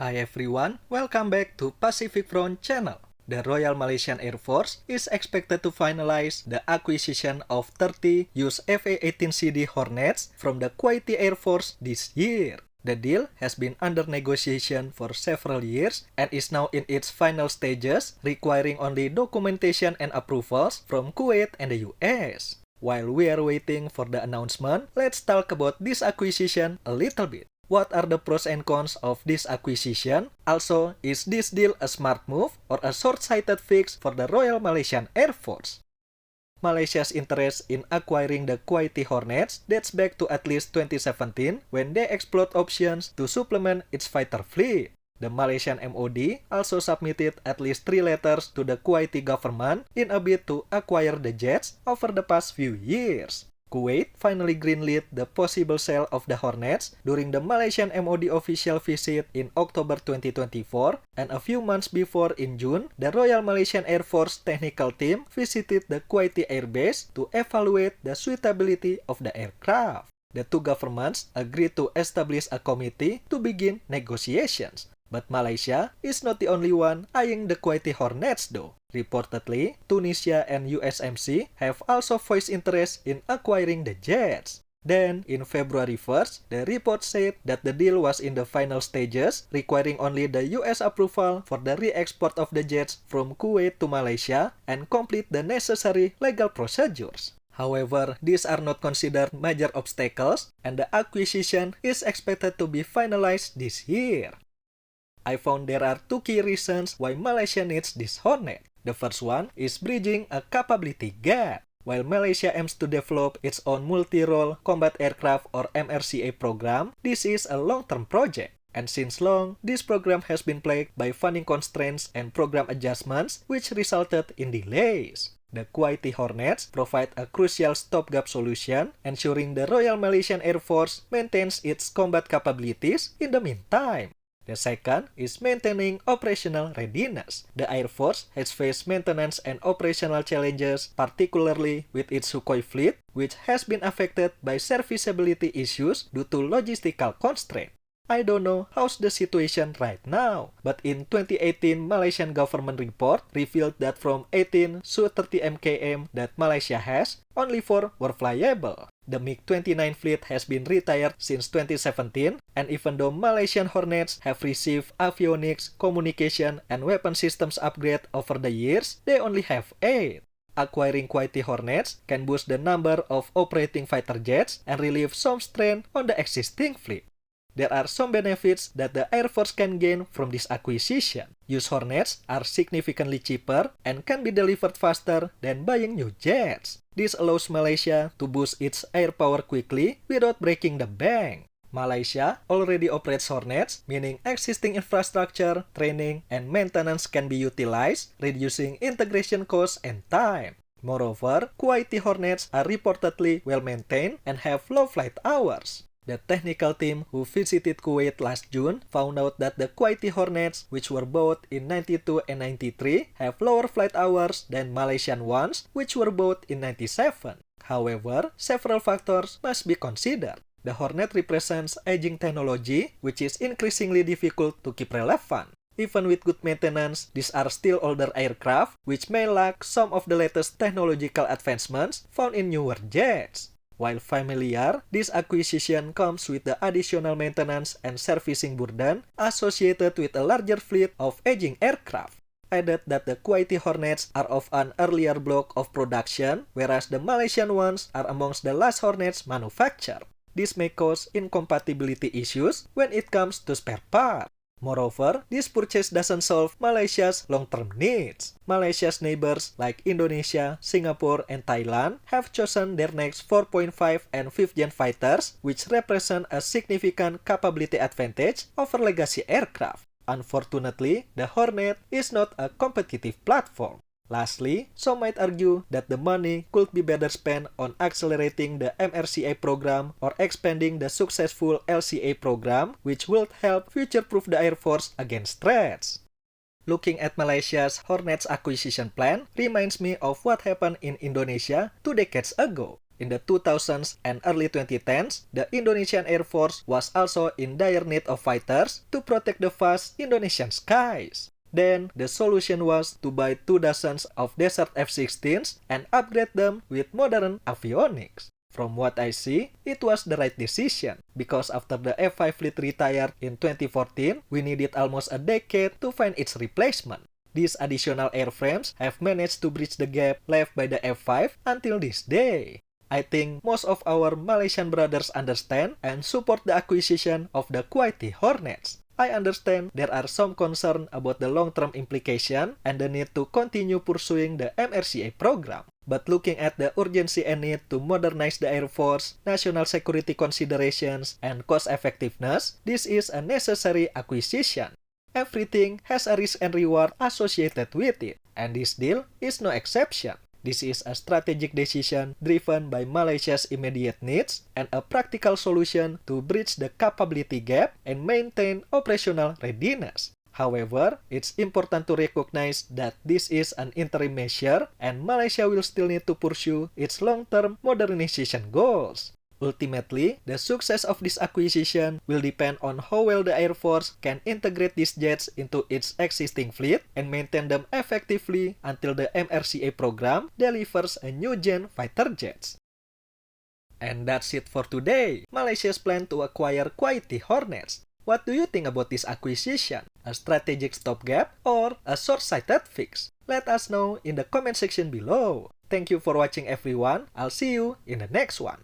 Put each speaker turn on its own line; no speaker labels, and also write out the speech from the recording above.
Hi everyone, welcome back to Pacific Front channel. The Royal Malaysian Air Force is expected to finalize the acquisition of 30 used FA-18CD Hornets from the Kuwaiti Air Force this year. The deal has been under negotiation for several years and is now in its final stages, requiring only documentation and approvals from Kuwait and the US. While we are waiting for the announcement, let's talk about this acquisition a little bit. What are the pros and cons of this acquisition? Also, is this deal a smart move or a short-sighted fix for the Royal Malaysian Air Force? Malaysia's interest in acquiring the Kuwaiti Hornets dates back to at least 2017 when they explored options to supplement its fighter fleet. The Malaysian MOD also submitted at least 3 letters to the Kuwaiti government in a bid to acquire the jets over the past few years. Kuwait finally greenlit the possible sale of the Hornets during the Malaysian MOD official visit in October 2024, and a few months before in June, the Royal Malaysian Air Force technical team visited the Kuwaiti Air Base to evaluate the suitability of the aircraft. The two governments agreed to establish a committee to begin negotiations. But Malaysia is not the only one eyeing the Kuwaiti Hornets though. Reportedly, Tunisia and USMC have also voiced interest in acquiring the jets. Then, in February 1st, the report said that the deal was in the final stages, requiring only the US approval for the re-export of the jets from Kuwait to Malaysia and complete the necessary legal procedures. However, these are not considered major obstacles, and the acquisition is expected to be finalized this year. I found there are two key reasons why Malaysia needs this Hornet. The first one is bridging a capability gap. While Malaysia aims to develop its own multi-role combat aircraft or MRCA program, this is a long-term project. And since long, this program has been plagued by funding constraints and program adjustments, which resulted in delays. The Kuwaiti Hornets provide a crucial stopgap solution, ensuring the Royal Malaysian Air Force maintains its combat capabilities in the meantime. The second is maintaining operational readiness. The Air Force has faced maintenance and operational challenges, particularly with its Sukhoi fleet, which has been affected by serviceability issues due to logistical constraints. I don't know how's the situation right now, but in 2018 Malaysian government report revealed that from 18 Su-30 MKM that Malaysia has, only 4 were flyable. The MiG-29 fleet has been retired since 2017, and even though Malaysian Hornets have received avionics, communication, and weapon systems upgrade over the years, they only have 8. Acquiring Kuwaiti Hornets can boost the number of operating fighter jets and relieve some strain on the existing fleet. There are some benefits that the Air Force can gain from this acquisition. Used Hornets are significantly cheaper and can be delivered faster than buying new jets. This allows Malaysia to boost its air power quickly without breaking the bank. Malaysia already operates Hornets, meaning existing infrastructure, training, and maintenance can be utilized, reducing integration costs and time. Moreover, Kuwaiti Hornets are reportedly well-maintained and have low flight hours. The technical team who visited Kuwait last June found out that the Kuwaiti Hornets, which were bought in 92 and 93, have lower flight hours than Malaysian ones, which were bought in 97. However, several factors must be considered. The Hornet represents aging technology, which is increasingly difficult to keep relevant. Even with good maintenance, these are still older aircraft, which may lack some of the latest technological advancements found in newer jets. While familiar, this acquisition comes with the additional maintenance and servicing burden associated with a larger fleet of aging aircraft. Added that the Kuwaiti Hornets are of an earlier block of production, whereas the Malaysian ones are amongst the last Hornets manufactured. This may cause incompatibility issues when it comes to spare parts. Moreover, this purchase doesn't solve Malaysia's long-term needs. Malaysia's neighbors like Indonesia, Singapore, and Thailand have chosen their next 4.5 and 5th gen fighters, which represent a significant capability advantage over legacy aircraft. Unfortunately, the Hornet is not a competitive platform. Lastly, some might argue that the money could be better spent on accelerating the MRCA program or expanding the successful LCA program, which would help future-proof the Air Force against threats. Looking at Malaysia's Hornets acquisition plan reminds me of what happened in Indonesia 2 decades ago. in the 2000s and early 2010s, the Indonesian Air Force was also in dire need of fighters to protect the vast Indonesian skies. Then, the solution was to buy 2 dozens of Desert F-16s and upgrade them with modern avionics. From what I see, it was the right decision, because after the F-5 fleet retired in 2014, we needed almost a decade to find its replacement. These additional airframes have managed to bridge the gap left by the F-5 until this day. I think most of our Malaysian brothers understand and support the acquisition of the Kuwaiti Hornets. I understand there are some concern about the long-term implication and the need to continue pursuing the MRCA program. But looking at the urgency and need to modernize the Air Force, national security considerations, and cost effectiveness, this is a necessary acquisition. Everything has a risk and reward associated with it, and this deal is no exception. This is a strategic decision driven by Malaysia's immediate needs and a practical solution to bridge the capability gap and maintain operational readiness. However, it's important to recognize that this is an interim measure and Malaysia will still need to pursue its long-term modernization goals. Ultimately, the success of this acquisition will depend on how well the Air Force can integrate these jets into its existing fleet and maintain them effectively until the MRCA program delivers a new-gen fighter jets. And that's it for today. Malaysia's plan to acquire Kuwaiti Hornets. What do you think about this acquisition? A strategic stopgap or a short-sighted fix? Let us know in the comment section below. Thank you for watching everyone. I'll see you in the next one.